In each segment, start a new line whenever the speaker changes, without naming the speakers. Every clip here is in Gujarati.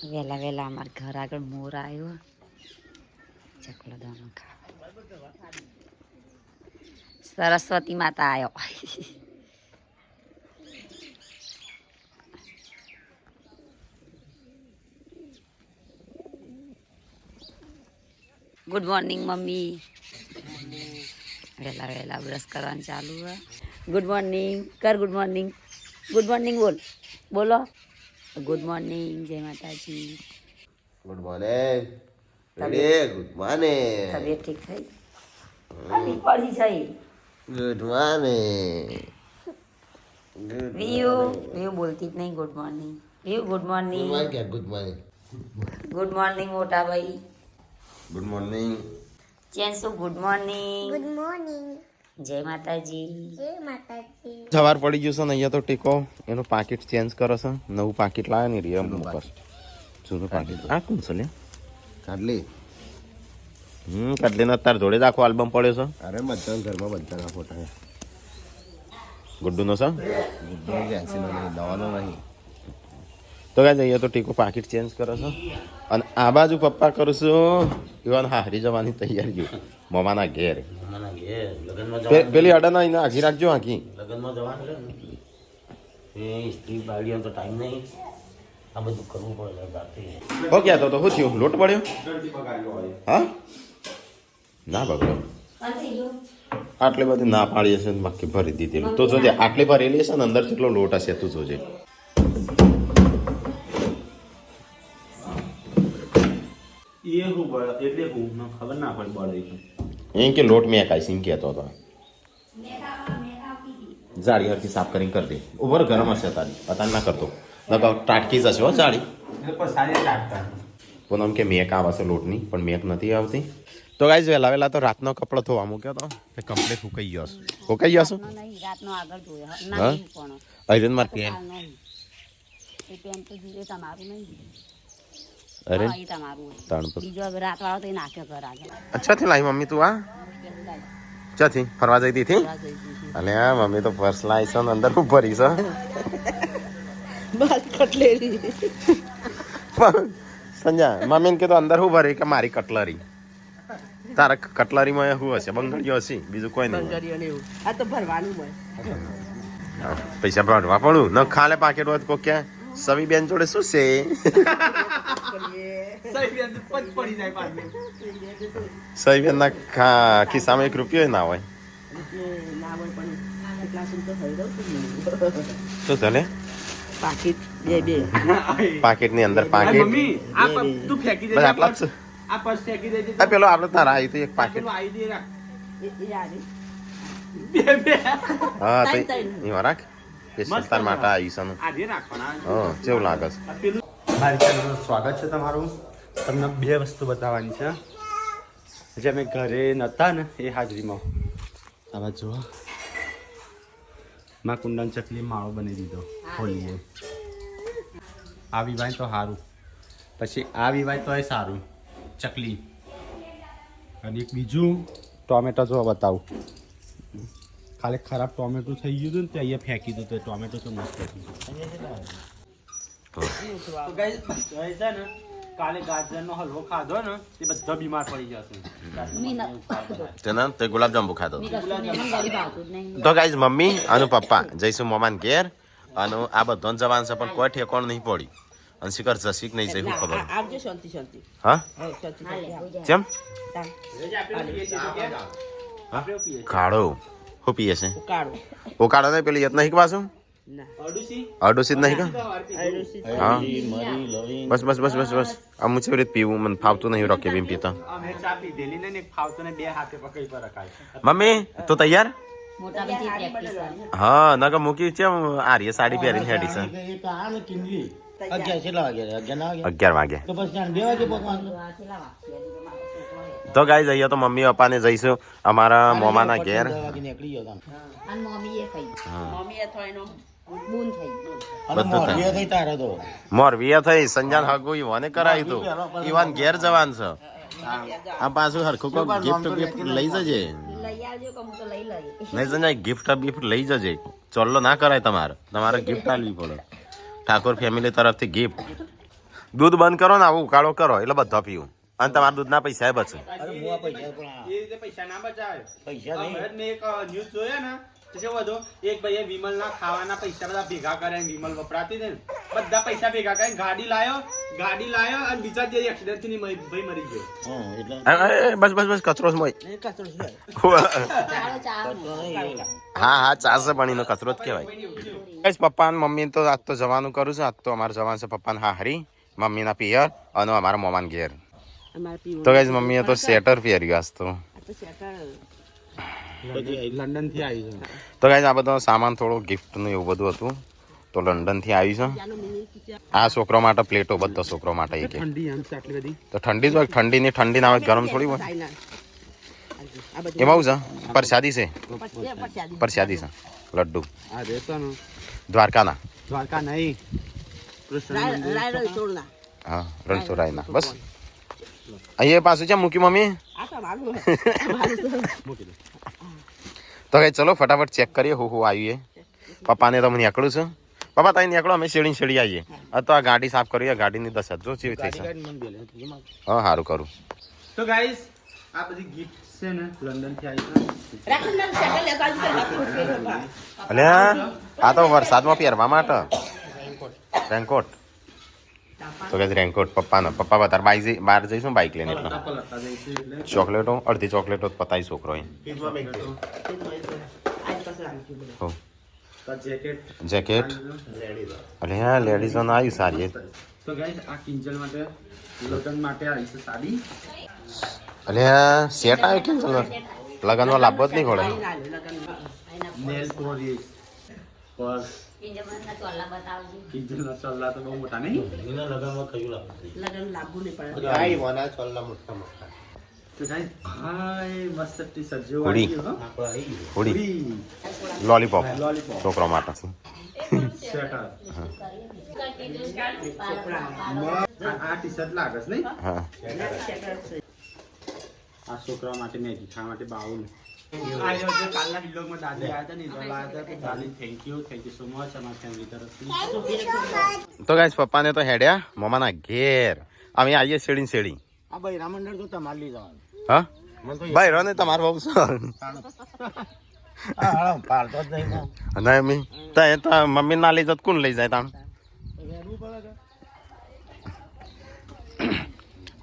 વહેલા વહેલા અમારા ઘર આગળ મોર આવ્યો, ચકલો દાનો ખાવા. સરસ્વતી માતા આવ્યો. Good morning mummy. વહેલા વહેલા બ્રશ કરવાનું ચાલુ હોય. ગુડ મોર્નિંગ કર. Good morning. ગુડ મોર્નિંગ બોલ. બોલો ગુડ મોર્નિંગ. જય માતાજી.
Good morning. Good morning.
તબિયત ઠીક થઈ? પડી થઈ.
Good morning.
વિયુ બોલતી જ નહીં ગુડ મોર્નિંગ. વિયુ good morning.
Good morning.
Good morning મોટા ભાઈ.
Good morning.
ચેન્સુ ગુડ મોર્નિંગ.
Good morning.
જય માતાજી.
જય માતાજી.
સવાર પડી ગયું છે ને અહીંયા તો ટેકો એનું પાકીટ ચેન્જ કરો છો. નવું પાકીટ લાવે ને રિયમ ઉપર જૂનું પાકીટ. આ કોણ છે લે? કાઢલી. કાઢલીને તાર જોડે જ આખો આલ્બમ પડ્યો છે. અરે બધા ઘરમાં બધાના ફોટા. ગુડ્ડુનો છે? ગુડ્ડુ વેન્સીનો નહીં, દવાનો નહીં. તો કાંઈ અહીંયા તો ટીકો પાકીટ ચેન્જ કરો છો અને આ બાજુ પપ્પા કરું છું એવાને હારી જવાની તૈયારી મમાના ઘેર. પેલી અડા ના આખી રાખજો. આખી
લગ્નમાં જવાનું છે ને એ સ્ત્રી બાળીઓ તો ટાઈમ નહીં, આ બધું કરવું પડે રાત્રે.
હો ક્યાં તો શું થયું? લોટ પડ્યો? હા ના બગડ્યો. આટલી બધી ના પાડી હશે ને બાકી ભરી દીધેલું તો જોજે. આટલી ભરેલી હશે ને અંદર કેટલો લોટ હશે તું જોજે.
એ હું બળ એટલે હું ખબર ના પડે બળે
એમ કે લોટ મેં કાંઈ સિંગ કહેતો હતો. જાળી હરથી સાફ કરીને કરી દે. ઉભર ગરમ હશે તારી અત્યારે ના કરતો નકા ટાટકી જશે હો જાળી. પૂનમ કે મેક આવે છે લોટની પણ મેક નથી આવતી. તો ગાઈઝ વહેલા વહેલા તો રાતનો કપડો ધોવા મૂક્યો તો એ કમ્પ્લીટ સુકાઈ ગયો છે. સુકાઈ ગયો છે?
રાતનો આગળ જોયો
હા
નહીં પણ
અરે માર પેન.
એ પેન તો જોઈએ તમારું નહીં.
અરે
હા, એ તમારું હોય.
તાણ પર
બીજો રાત વાળો તો એ નાખ્યો ઘર આગળ.
અચ્છા થી લાવી મમ્મી તું આ ચાથી ફરવા જઈ હતી? અને આ મમ્મી તો પર્સ લાવી છે ને અંદર ભરી છે. સંજા મમ્મીને કીધું અંદર શું ભરી કે મારી કટલરી. તારા કટલરીમાં શું હશે? બંગડીઓ હશે, બીજું કોઈ નહીં.
આ તો ભરવાનું હોય.
પૈસા ભરવા પડું ન ખાલે પાકેટ હોય તો ક્યાં સવી બેન જોડે શું છે? સવી બેન ના ખિસ્સામાં 1 રૂપિયો ના હોય.
ના હોય પણ કેટલા તો થઈ દઉં
શું ચાલે?
પાકીટ બે
પાકેટ ની અંદર પાકેટ
મમ્મી આ તું ફેંકી દે.
બસ આટલા જ છે.
આ પર્સ ફેંકી દેજે.
આ પેલો આપણે તારા આવી તો એક પાકેટ.
આવી દે રાખ.
હા તો એમાં રાખ. તાર માટે આવી છે.
આજે રાખવાના.
હા કેવું લાગે છે?
મારી ચેનલનું સ્વાગત છે તમારું. તમને 2 વસ્તુ બતાવવાની છે જે અમે ઘરે નહોતા ને એ હાજરીમાં. આવા જુઓ માં કુંડન ચકલી માળો બની દીધો હોલીએ. આ વિવાય તો સારું, પછી આ વિવાય તો એ સારું ચકલી. અને એક બીજું ટોમેટો જો બતાવું. ખાલી ખરાબ ટોમેટો થઈ ગયું હતું ને તે અહીંયા ફેંકી દીધું. એ ટોમેટો તો મસ્ત હતું.
તો ગાઈસ છે ને કાલે ગાજરનો હલવો ખાધો ને તે બધા બીમાર પડી જશે.
તેના તે ગુલાબજાંબુ ખાધો. તો ગાઈઝ મમ્મી અને પપ્પા જઈશું મમાન ઘેર અને આ બધો જવાન છે પણ કોઈ ઠેકોણ નહીં પડી. અને શિખર જશીક નહીં જઈ શું ખબર?
આવજો શાંતિ શાંતિ.
હા
શાંતિ
કેમ?
આપણે
કાળો શું પીએ છે?
ઉકાળો
ઉકાળો નહીં પેલી યત નહીં પાછું
ના
અડુસી
અડોસી જ નહીં કા? હા
મરી લવિંગ
બસ બસ બસ બસ બસ આમ કેવી રીતે પીવું મને ફાવતું નહીં. રોકે બીમ પીતા.
અમે ચા પીધેલી ને એક ફાવતો ને 2 હાથે પકડી પર રખાય.
મમ્મી તું તૈયાર?
મોટા ભાઈ પ્રેક્ટિસ કરે.
હા નકર મૂકી છે આર્ય સાડી પહેરીને હેડી છે. 11 વાગે તો ગાઈઝ અહીંયા તો મમ્મી પપ્પાને જઈશું અમારા મોમાના ઘેર.
અને મમ્મી એ થઈ.
મમ્મી એ થઈને
બૂન થઈ.
બધું મોરવી થઈ સંજાન હગુ ઈવાને કરાયું તું. ઈવાન ઘેર જવાન છે. આ પાછું હરખું કોઈ ગિફ્ટ બિફ્ટ લઈ જજે.
લઈ આવજો કે હું તો લઈ લઈ.
નહીં સંજય ગિફ્ટ બિફ્ટ લઈ જજે. ચોલ્લો ના કરાય તમારે ગિફ્ટ આલવી પડે. ઠાકોર ફેમિલી તરફથી ગિફ્ટ દૂધ બંધ કરો ને આવું ઉકાળો કરો એટલે બધા પીવું અને તમારા દૂધના પૈસા બચે
એ રીતે પૈસા ના બચાવે મેં એક ન્યૂઝ જોયા ને તો શું હતું એક ભાઈએ વિમલના ખાવાના પૈસા બધા ભેગા કર્યા વિમલ વપરાતી ને બધા પૈસા ભેગા કરીને ગાડી લાયો અને બીજા જે એક્સિડન્ટ થી ભાઈ મરી ગયો
બસ બસ બસ કચરો જ મોય હા ચારસે પાણીનો કચરો જ કહેવાય ગાઈસ પપ્પા અને મમ્મી તો આજ તો જવાનું કરું છું આજ તો અમારે જવાનું છે પપ્પાને હાહરી મમ્મીના પિયર અને અમારા મોમાન ઘેર
અમારે પીવું
તો ગાઈસ મમ્મીએ તો સ્વેટર પહેર્યું આજ તો
લંડન થી આવી છે
તો ગાઈસ આ બધો સામાન થોડો ગિફ્ટનું એવું બધું હતું તો લંડનથી આવ્યું છે આ છોકરો માટે પ્લેટો બધા છોકરો માટે એક એક.
ઠંડી આમ છે આટલી બધી
તો ઠંડી જ હોય ઠંડી ના હોય ગરમ થોડી હોય એમાં આવું છે પ્રસાદી છે પ્રસાદી છે લડ્ડુ
આ દેશો
દ્વારકાના
દ્વારકા નહીં
હા રણછોડરાયના બસ અહીંયા પાછું છે મૂકી મમ્મી તો કઈ ચલો ફટાફટ ચેક કરીએ હું આવ્યું પપ્પાને તો મને નીકળું છું પપ્પા ત્યાં નીકળો અમે શેડી આવીએ તો આ ગાડી સાફ કરીએ ગાડીની દશા જો કેવી થઈ છે હા સારું કરું
તો ગાઈસ આ બધી ગિફ્ટ છે ને લંડન થી આવી છે
અલે આ તો વરસાદમાં પહેરવા માટે રેનકોટ તો કે રેનકોટ પપ્પા બતાર બહાર જઈશું બાઇક લઈને એટલે ચોકલેટો અડધી ચોકલેટો પતાવી છોકરો જેકેટ અરે હા લેડીઝો નું આવ્યું સારી
તો ગાઈસ આ કિંજલ માટે લગ્ન માટે આવી છે સાડી
અરે સેટ આવ્યો કેમ ચાલો લગનમાં લાભો જ નહીં ઘોડે
નેલ પોલિશ પર્સ કિંજલના ચોલ્લા તો બહુ મોટા નહીં
લગન લાગુ નહીં પડે
તો ગાઈસ હાય મસ્ત ટી શર્ટ જેવો
હોડી.
આવી ગયો
હોડી લોલીપોપ છોકરો માટે છે
સ્વેટર આ ટી શર્ટ લાગે છે નહીં
હા
આ છોકરા માટે મેગી ખાવા માટે બાઉલ કાલના વિલોગમાં દાદી આવ્યા હતા ને લાયા હતા દાદી થેન્ક યુ સો મચ અમારા ફેમિલી તરફથી
તો ગાઈસ પપ્પાને તો હેડ્યા મમાના ઘેર અમે આવીએ શેડી
આ ભાઈ રામંડળ તો તમારે લઈ જવાનું
હા ભાઈ રોને તમારે બહુ
પાડતો જ નહીં
ના મમ્મી તો મમ્મી ના લઈ જત કોણ લઈ જાય તાણ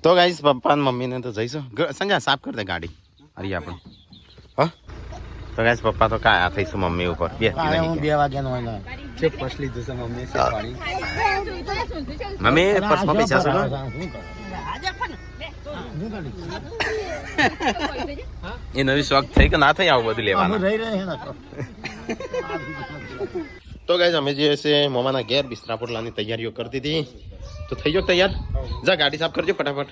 તો ગાઈસ પપ્પા ને મમ્મીને તો જઈશું સંજય સાફ કરી દે ગાડી અરે આપણે હા તો ગાઈસ પપ્પા તો કાયા થઈશું મમ્મી ઉપર બે
હું 2 વાગ્યાનો હોય ને ચેક પર્સ લીધું છે મમ્મી છે પાણી
મમ્મી પર્સમાં પૈસા છે એ નવી શોખ થઈ કે ના થઈ આવું બધું લેવાનું તો ગાઈસ અમે જે છે મોમાના ઘેર બિસ્તરા પોટલાની તૈયારીઓ કરતી હતી તો થઈ ગયો તૈયાર જા ગાડી સાફ કરજો ફટાફટ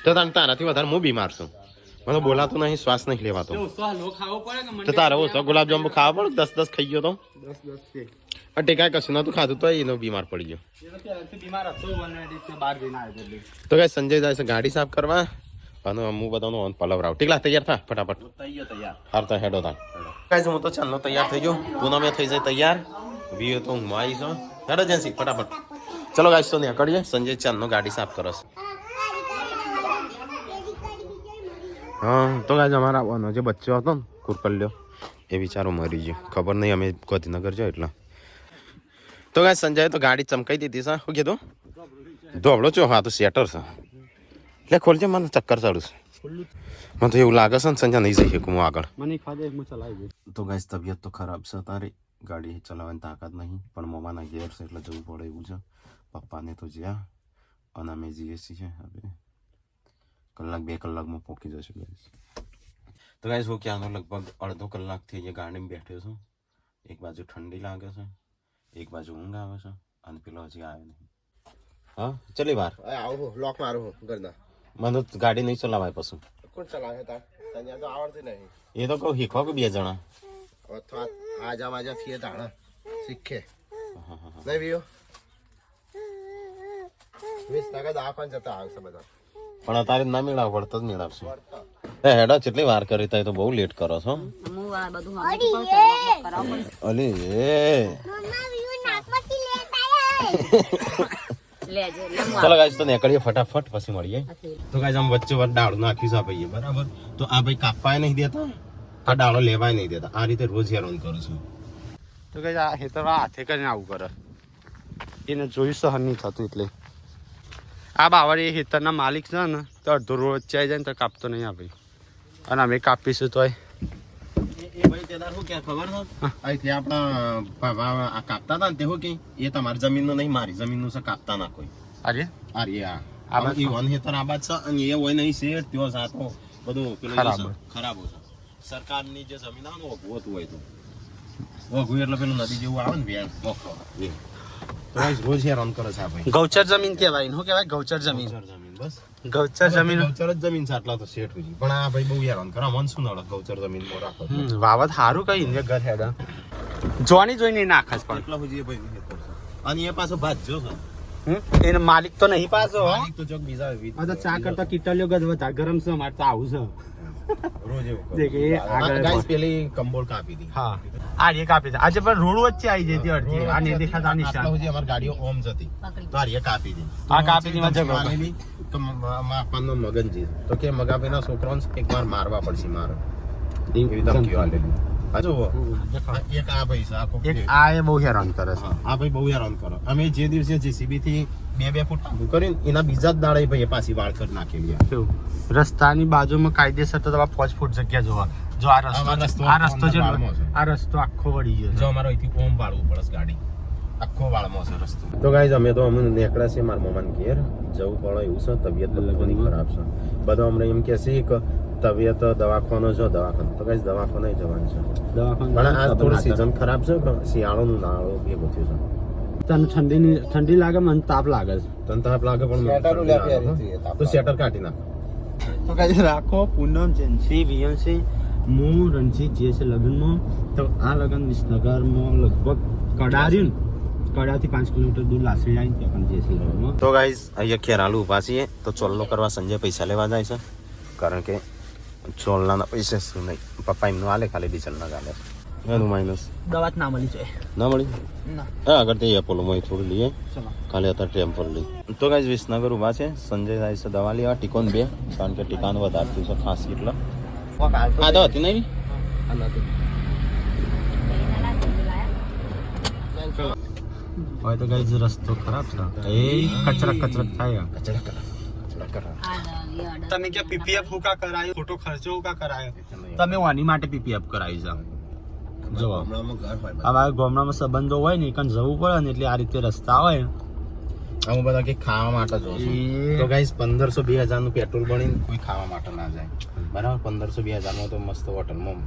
તો તારાથી વધારે હું બીમાર છું મને બોલાતું નહીં શ્વાસ નહીં લેવાતો તો તારે ઓછો ગુલાબજાંબુ ખાવા પડે 10 ખાઈ ગયો તો 10 ટેકા કશું નતું ખાધું તો એનો બીમાર પડી ગયો તો ગાઈસ સંજય જાય છે ગાડી સાફ કરવા અને હું બધાનો પલવરાવ ટીકલા તૈયાર થા ફટાફટ હાર તો હેડો તા ગાઈસ હું તો ચાલનો તૈયાર થઈ ગયો પૂનમ થઈ જાય તૈયાર વીયો તો હું આવી છું હેડો જેન્સી ફટાફટ ચલો ગાઈસ તો નીકળીએ સંજય ચાંદનો ગાડી સાફ કરો છે હા તો ગાઈસ અમારા આવવાનો જે બચ્ચો હતો ને કુરકલ્યો એ બિચારો મરી ગયો ખબર નહીં અમે ગાંધીનગર જો એટલે તો ગાઈસ સંજય તો ગાડી ચમકાઈ દીધી છે શું કીધું ધોબળો ચો હા તો સેટર છે એટલે ખોલજે મને ચક્કર ચડું છે મને તો એવું લાગે છે ને સંજય નહીં જઈ શકું હું આગળ
મને ખાધે હું ચલાવી
તો ગાઈસ તબિયત તો ખરાબ છે તારી ગાડી ચલાવવાની તાકાત નહીં પણ મમ્માના ઘેર છે એટલે જવું પડે એવું છે પપ્પાને તો જ્યાં અને અમે જઈએ છીએ હવે કલાક 2 કલાકમાં પહોંચી જશું ગાઈસ તો ગાઈસ હું ક્યાંનો લગભગ અડધો કલાકથી અહીંયા ગાડીમાં બેઠ્યો છું એક બાજુ ઠંડી લાગે છે એક બાજુ ઊંઘ આવે છે અને પેલો હજી આવે નહીં હા ચલી વાર
આવો લોક મારો ઘરના
મને તો ગાડી નહીં ચલાવાય પછી
કોણ ચલાવે તાર તને તો આવડતી નહીં
એ તો કહું શીખવા કે 2 જણા
અથવા આજા થઈએ તાણા શીખે નહીં વિયો 20% આપણ જતા આવશે બધા
પણ અત્યારે ના મેળાવ પડતો જ મેળવશું એ હેડો કેટલી વાર કરી તો બહુ લેટ કરો છો અલે એ
મમ્મા વ્યુ નાકમાંથી લેટ આયા
લેજે લે હું
ચલો ગાઈસ તો નીકળીએ ફટાફટ પછી મળીએ તો ગાઈસ આમ વચ્ચે વચ્ચે ડાળું નાખ્યું છે આ ભાઈએ બરાબર તો આ ભાઈ કાપવાય નહીં દેતા આ ડાળો લેવાય નહીં દેતા આ રીતે રોજ હેરાન કરું છું
તો કઈ આ હેતરમાં હાથે કરીને આવું કરે એને જોયું સહન નહીં થતું એટલે આ બાવળ એ હેતરના માલિક છે ને તો અડધો રોજ ચાઈ જાય ને તો કાપતો નહીં આ ભાઈ અને અમે કાપીશું તોય
એ ભાઈ તેદાર શું કે ખબર છે અહીંથી આપણા આ કાપતા હતા ને તે શું કે એ તમારી જમીનનું નહીં મારી જમીનનું છે કાપતા ના કોઈ
અરે
અરે આ બાદ ઈ વન હેતર આબાદ છે અને એ હોય નહીં શેઠ ત્યો સાતો બધું પેલું ખરાબ છે સરકારની જે જમીન આવે ને ઓઘું હતું હોય તો ઓઘું એટલે પેલું નદી જેવું આવે ને વેણ ઓખો એ તો ગાઈસ રોજ હેરાન કરે છે આ ભાઈ
ગૌચર જમીન કહેવાય શું કહેવાય ગૌચર જમીન
જમીન બસ
ગૌચર જમીન
ગૌચર જ જમીન છે આટલા તો શેઠ હુજી પણ આ ભાઈ બહુ હેરાન કરે મન શું નડે ગૌચર જમીનમાં રાખો
વાવત સારું કઈ ને ઘર હેડા જોવાની જોઈને નાખસ પણ
એટલા હુજી એ ભાઈ હેતર છે અને એ પાછો ભાજ્યો છે
એને માલિક તો નહીં પાછો
માલિક તો ચોક બીજા
આ તો ચા કરતા કિટલ્યો ગદ વધારે ગરમ છે અમારે તો આવું છે
રોજ એવું
દેખ એ આગળ
ગાઈસ પેલી કંબોળ કાપી દી
હા આ રે કાપી દે આજે પણ રોડ વચ્ચે આવી જતી અડધી આ ને દેખાતા
આટલા
નિશાન
સુધી અમારી ગાડીઓ ઓમ જતી તો આ કાપી દી
આ કાપી દી મજા
આલેલી તો માપાનો મગનજી તો કે મગાભાઈના છોકરાઓને એકવાર મારવા પડશે મારો એવી ધમકીઓ આલેલી આ જુઓ એક આ ભાઈ છે આ કોક
એક આ એ બહુ હેરાન કરે છે
આ ભાઈ બહુ હેરાન કરે અમે જે દિવસે જેસીબી થી 2 ફૂટ ઊભું કરીને એના બીજા જ દાડે ભાઈ પાછી વાળ કરી નાખેલી
કેવું રસ્તાની બાજુમાં કાયદેસર તો તમારે 5 ફૂટ જગ્યા જોવા જો આ રસ્તો છે આ રસ્તો આખો વળી ગયો
જો અમારો અહીંથી ઓમ વાળવું પડે ગાડી આખો વાળમાં છે રસ્તો તો ગાઈઝ અમે તો અમને નીકળ્યા છે મારા મમ્માને ઘેર જવું પડે એવું છે તબિયત બધી ખરાબ છે બધા અમને એમ કહે છે કે તબિયત દવાખાનો જો દવાખાનો તો ગાઈઝ દવાખાને જવાનું છે પણ આ થોડી સીઝન ખરાબ છે કે શિયાળોનું નાળો ભેગું થયું છે
તને ઠંડી લાગે મને તાપ લાગે છે
તને તાપ લાગે પણ તો સ્વેટર કાઢી નાખ
તો કાંઈ રાખો પૂનમ જેન્સી વીએમસી હું રણજીત જે છે લગ્નમાં તો આ લગ્ન વિસનગરમાં લગભગ કડાર્યું કડાથી 5 કિલોમીટર દૂર લાસડી આવી ત્યાં પણ જે છે લગ્નમાં
તો ગાઈઝ અહીંયા ખેરાલુ ઉભા છીએ તો ચોલ્લો કરવા સંજય પૈસા લેવા જાય છે કારણ કે ચોલના પૈસા શું નહીં પપ્પા એમનું આલે ખાલી ડીઝલના ગાલે એનું માઇનસ
દવા ના મળી છે
ના મળી હા આગળ તે એપોલોમાં થોડું લઈએ ખાલી અત્યારે ટેમ્પર લઈ તો ગાઈઝ વિસનગર ઉભા છે સંજય જાય છે દવા લેવા ટીકોન 2 કારણ કે ટીકાનું વધારતું છે ખાંસી એટલે આ તો હતી નહીં
હવે તો ગાઈઝ રસ્તો ખરાબ છે એ કચરા થાય તમે કે પીપીએફ હુકા કરાયો ખોટો ખર્ચો હુકા કરાયો તમે વાની માટે પીપીએફ કરાવી છે જો હવે ગામડામાં સંબંધો હોય ને કારણ જવું પડે ને એટલે આ રીતે રસ્તા હોય
હું બધા કે ખાવા માટે જો તો ગાઈઝ 1500-2000 નું પેટ્રોલ બનીને કોઈ ખાવા માટે ના જાય બરાબર 1500-2000 માં તો મસ્ત હોટલમાં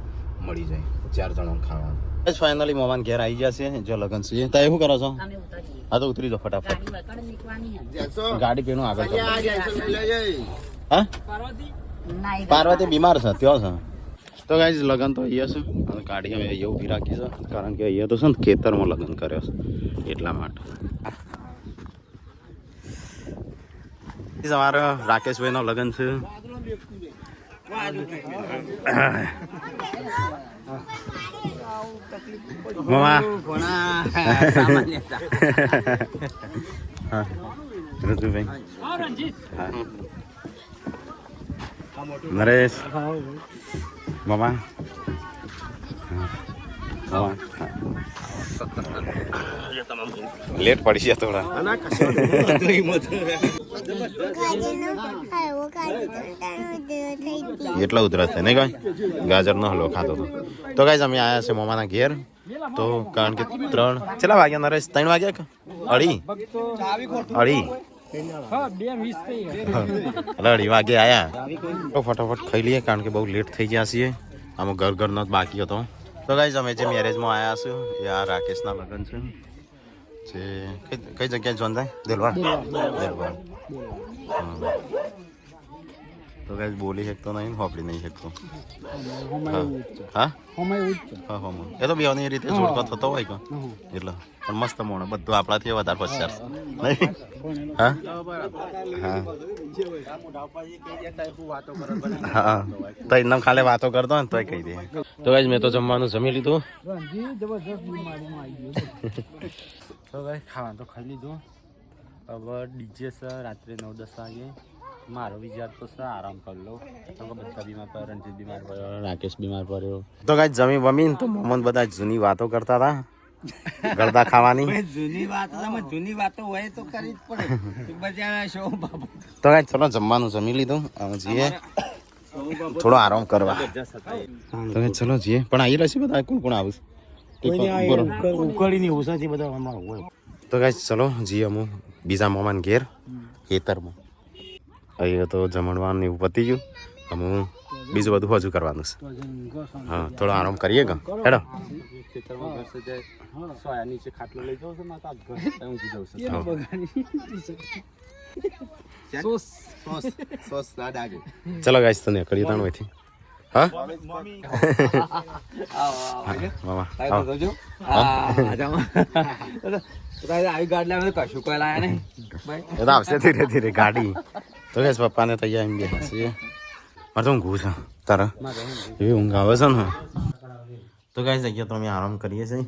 મળી જાય 4 જણો ખાવા ગાઈઝ ફાઇનલી મોમાન ઘેર આવી જશે જો લગન છે તાય શું કરો છો
અમે ઉતરીએ
હા તો ઉતરી જાઓ ફટાફટ
ગાડી વકડ નીકળવાની હે
ગાડી પેનું આગળ કરો. હા
ના એ
પાર્વતી બીમાર છે ત્યો છે તો ગાઈઝ લગન તો અહીંયા છે અને ગાડી અમે અહીંયા ઊભી રાખી છે કારણ કે અહીંયા તો છે ને ખેતરમાં લગન કર્યો છે એટલા માટે અમારા રાકેશભાઈ નો લગન છે મામા હા રજુભાઈ હા નરેશ મામા લેટ પડી છે થોડા એટલા ઉતરત થાય નહીં કઈ ગાજર નો હલવો ખાતો તો ગાઈઝ અમે આવ્યા છે મામાના ઘેર તો કારણ કે 3 કેટલા વાગ્યા નરેશ 3 વાગ્યા કે અઢી અઢી વાગે આયા તો ફટાફટ ખાઈ લઈએ કારણ કે બહુ લેટ થઈ ગયા છીએ આમાં ઘરનો જ બાકી હતો તો ગાઈઝ અમે જે મેરેજમાં આવ્યા છું એ આ રાકેશના લગ્ન છે જે કઈ જગ્યાએ જોન થાય દેલવાડ તો ગાઈઝ બોલી શકતો નહીં હોપડી નહીં શકતો હા એ તો બેવાની રીતે જોડકો થતો હોય કે એટલે પણ મસ્ત મોણો બધું આપણાથી વધારે પચાસ નહીં હા હા તો એકદમ ખાલી વાતો કરતો ને તોય કહી દે તો ગાઈઝ મેં તો જમવાનું જમી લીધું
તો ભાઈ ખાવાનું તો ખાઈ લીધું હવે ડીજે છે રાત્રે 9-10 વાગે. મારો વિચાર તો છે આરામ કરી લો. બધા બીમાર પડ્યો, રણજીત બીમાર પડ્યો, રાકેશ બીમાર પડ્યો.
તો કાંઈ જમી વમીન તો મોહમ્મદ બધા જૂની વાતો કરતા હતા ગળદા ખાવાની.
જૂની વાતો હોય તો કરી જ પડે બજાર શો બાબુ.
તો કાંઈ ચલો જમવાનું જમી લીધું હવે જઈએ થોડો આરામ કરવા. તો કાંઈ ચલો જઈએ પણ આવી રહેશે બધા કોણ કોણ આવું
ઉકળીની ઉસાથી બધા અમારું હોય.
તો કાંઈ ચલો જઈએ અમુક બીજા મોમાન ઘેર ખેતરમાં. અહીંયા તો જમણવાનું એવું પતી ગયું અમુક બીજું બધું હજુ કરવાનું છે. હા થોડો આરામ કરીએ કે હેડો.
ખેતરમાં ઘર સજાય સોયા નીચે ખાટલો લઈ જાઉં છું માતા ઘર ઊંઘી જાઉં છું.
ચલો ગાઈસ તો નીકળીએ તાણ હોયથી. હા મામા
આવી ગાડી કશું કોઈ લાયા નહીં
એ તો આવશે ધીરે ધીરે ગાડી. તો ગાઈસ પપ્પાને તૈયાર એમ બેઠા છીએ. મારે તો ઊંઘવું છે તારા એવી ઊંઘ આવે છે ને. તો ગાઈસ જગ્યા તો અમે આરામ કરીએ છીએ.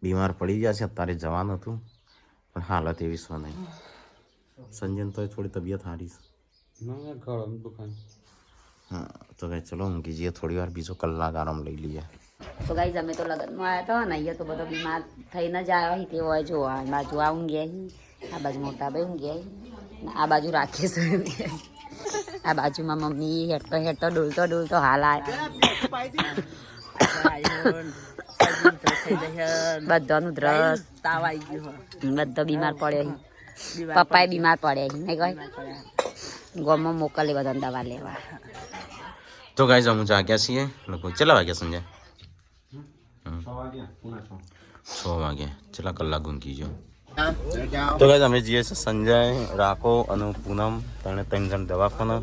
બીમાર પડી ગયા છે અત્યારે જવાનું હતું પણ હાલત એવી છે નહીં. સંજયને તો થોડી તબિયત સારી છે. હા તો ગાઈસ ચલો ઊંઘી જઈએ થોડી વાર બીજો કલાક આરામ લઈ લઈએ.
તો ગાઈઝ અમે તો લગ્નમાં આવ્યા હતા ને અહીંયા તો બધો બીમાર થઈને જ આવ્યો તે હોય જો આ બાજુ આ ઊંઘ્યા આ બાજુ મોટા ભાઈ ઊંઘ્યા આ બાજુ રાખીશ આ બાજુમાં મમ્મી હેઠતો હેઠતો ડોલતો હાલ બધાનું દ્રસ તાવ આવી ગયો બધા બીમાર પડ્યા પપ્પાએ બીમાર પડ્યા નહીં કહે ગોમાં મોકલી બધાને દવા લેવા.
તો ગાઈસ અમે જાગ્યા છીએ લગભગ કેટલા વાગ્યા સંજય? 6 વાગ્યા. કેટલા કલાક ઊંઘી ગયો. તો ગાઈસ અમે જઈએ છીએ સંજય રાખો અને પૂનમ ત્રણે 3 જણ દવાખાના.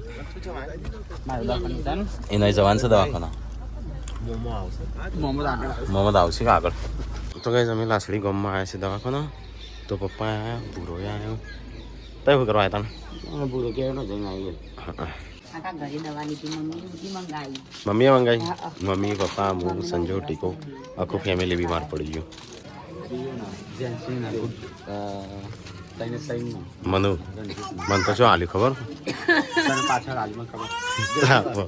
એના જવાન છે દવાખાના. મોહમ્મદ આવશે કે આગળ. તો ગાઈસ અમે લાસડી ગામમાં આવ્યા છીએ દવાખાના. તો પપ્પા આવ્યા ભૂરો આવ્યો તો શું કરવા આવ્યા તને?
ભૂરો કહેવાનો જઈને આવી
મમ્મીએ મંગાવી. મમ્મી પપ્પા હું સંજો ટીકો આખું ફેમિલી બીમાર પડી ગયું. મનુ મને તો શું હાલ્યું ખબર
પાછળ હાલમાં ખબર.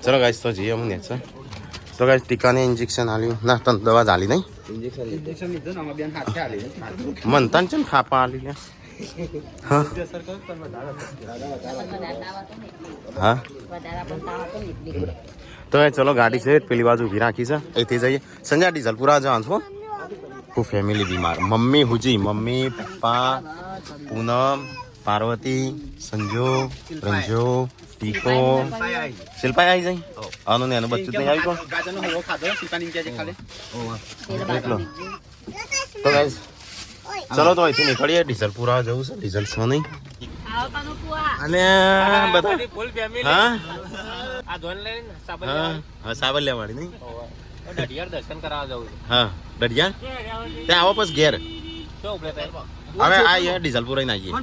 ચલો ગાઈસ તો જઈએ હું નેચર. તો ગાઈસ ટીકાને ઇન્જેક્શન આલ્યું ના તને દવા ચાલી નહીં
ઇન્જેક્શન લીધું ને અમે બેન હાથે હાલી
મન તને છે ને ખાપા આલી લે. હા હા તો ચલો ગાડી છે પેલી બાજુ ઊભી રાખી છે અહીંથી જઈએ. સંજય ડીઝલ પૂરા જવાનું છો. હું ફેમિલી બીમાર મમ્મી હુજી મમ્મી પપ્પા પૂનમ પાર્વતી સંજો રંજો ટીકો શિલ્પા આવી જાય આનું ને એનું બચ્ચું નહીં આવી કોણ એટલો. તો ગાઈસ ચલો તો અહીંથી નીકળીએ. ડીઝલ પૂરા જવું છે. ડીઝલ છો નહીં અને બધા હા હા સાબર લેવાડી નહીં
દર્શન કરાવવા જવું
હા દડિયાર ત્યાં આવો પછી ઘેર હવે આ યાર ડીઝલ પુરાઈ નાખીએ.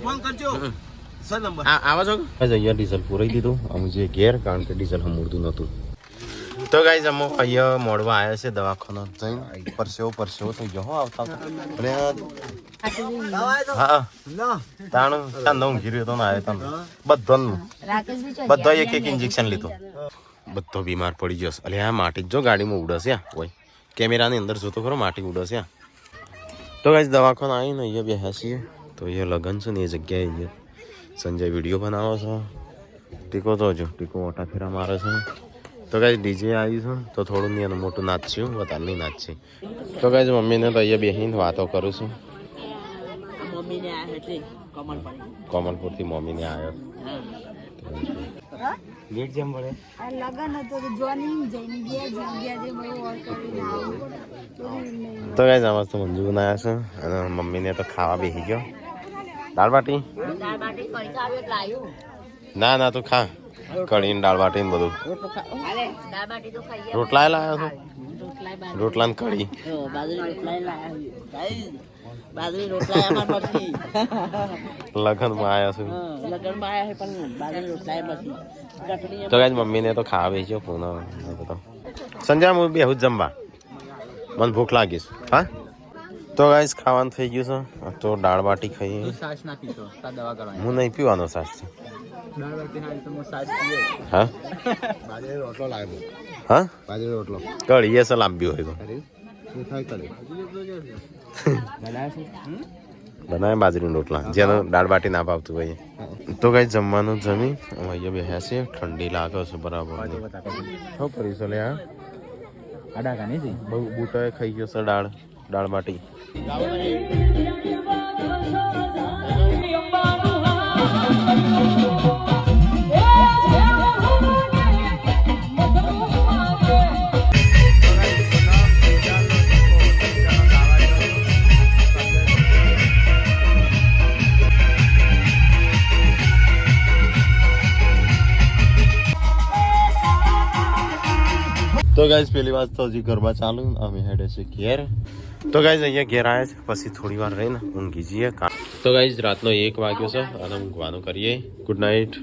આવો છો અહીંયા ડીઝલ પુરાઈ દીધું અમે જે ઘેર કારણ કે ડીઝલ હમુરતું નહોતું. તો ગાઈઝ અમે અહીંયા મોડવા આવ્યા છે દવાખાનો જઈને પરસેવો થઈ ગયો હો આવતા અને હા તાણું ત્યાં ઊંઘી રહ્યો તો ને આવ્યો તને બધા એક ઇન્જેક્શન લીધું. બધો બીમાર પડી ગયો છે. અલે આ માટી જો ગાડીમાં ઉડશે હોય કેમેરાની અંદર જોતો ખરો માટી ઉડશે. તો ગાઈઝ દવાખાના આવીને અહીંયા બેસ્યા છીએ. તો અહીંયા લગન છે ને એ જગ્યાએ અહીંયા સંજય વિડીયો બનાવો છો. ટીકો તો જો ટીકો મોટા ફેરા મારે છે. તો ગાઈઝ ડીજે આવ્યું છે તો થોડું નહીં એનું મોટું નાચશું વધારે નહીં નાચશે. તો ગાઈઝ મમ્મીને તો અહીંયા બેસીને વાતો કરું છું. કોમલપુરથી મમ્મીને આવ્યો
ગેટ જેમ પડે
તો ગાઈઝ આમાં તો મંજુ બનાવ્યા છે અને મમ્મીને તો ખાવા બેસી ગયો. દાળ બાટી ના ના તું ખા કઢી ને દાળ બાટી ને બધું. રોટલા લાવ્યો છું રોટલા ને કઢી લગનમાં આવ્યા છું. તો ગાઈઝ મમ્મીને તો ખાવા બેસ્યો પૂના સંજય હું બેહું જ જમવા મને ભૂખ લાગીશ. હા તો તો ગાઈસ ખાવાનું થઈ ગયું છે તો દાળ બાટી ખાઈએ
સાસ ના પીતો તા દવા કરવાની
હું નહીં પીવાનો સાસ
દાળ બાટી ખાઈ તો સાસ પીએ
હા
બાજરી રોટલો લાવ્યો
હા
બાજરી રોટલો
કઢીએ છે લાંબી હોય તો બનાવે બાજરીનો રોટલા જેનો દાળ બાટી ના ભાવતું ભાઈ તો કઈ જમવાનું જમી અમે અહીંયા બેસ્યા છીએ ઠંડી લાગે છે બરાબર શું કરીશું લે આ
આડા કાને છે
બહુ બૂટોએ ખાઈ ગયો છે દાળ બાટી તો ગાઈઝ પેલી વાત તો હજી ગરબા ચાલુ અમે હેડે છે ઘેર તો ગાઈઝ અહીંયા ઘેર આવ્યા છે પછી થોડી વાર રહીને ઊંઘી જઈએ તો ગાઈઝ રાતનો 1 વાગ્યો છે અને ઊંઘવાનું કરીએ ગુડ નાઇટ